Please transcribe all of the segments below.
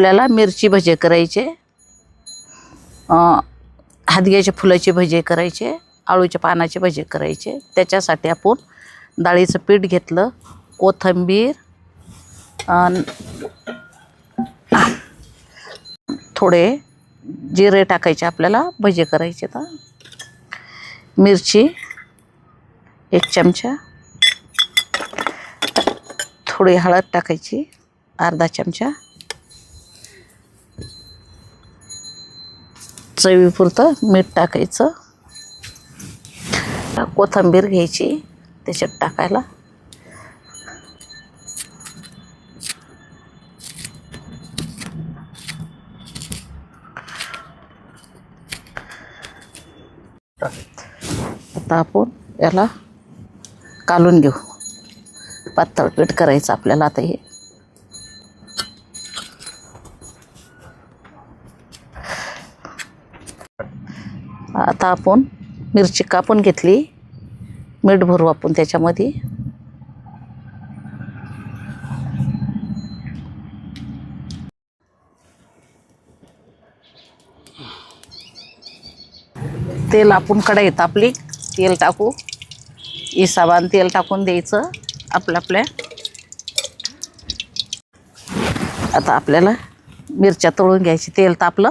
आपल्याला मिरची भजे करायचे, हादग्याच्या फुलाचे भजे करायचे, आळूच्या पानाचे भजे करायचे. त्याच्यासाठी आपण डाळीचं पीठ घेतलं, कोथिंबीर, थोडे जिरे टाकायचे आपल्याला भजे करायचे. तर मिरची 1 चमचा, थोडी हळद टाकायची अर्धा चमचा, चवीपुरतं मीठ टाकायचं, कोथिंबीर घ्यायची त्याच्यात टाकायला, आता आपण याला कालून घेऊ. पातळ पीठ करायचं आपल्याला. आता हे आता आपण मिरची कापून घेतली, मीठ भरू आपण त्याच्यामध्ये. तेल आपण कढईत आपली तेल टाकू, हिसाबान तेल टाकून द्यायचं आपल्या. आता आपल्याला मिरच्या तळून घ्यायची. तेल तापलं,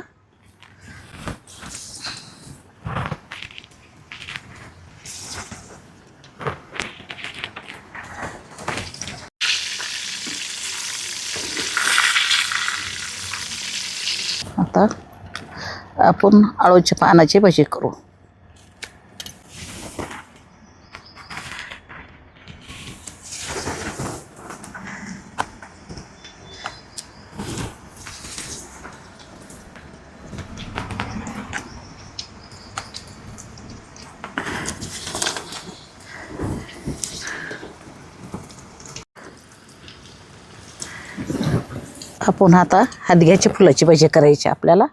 आता आपण आळूच्या पानाची भजी करू. आपण आता हादग्याच्या फुलाची भजी करायची आपल्याला.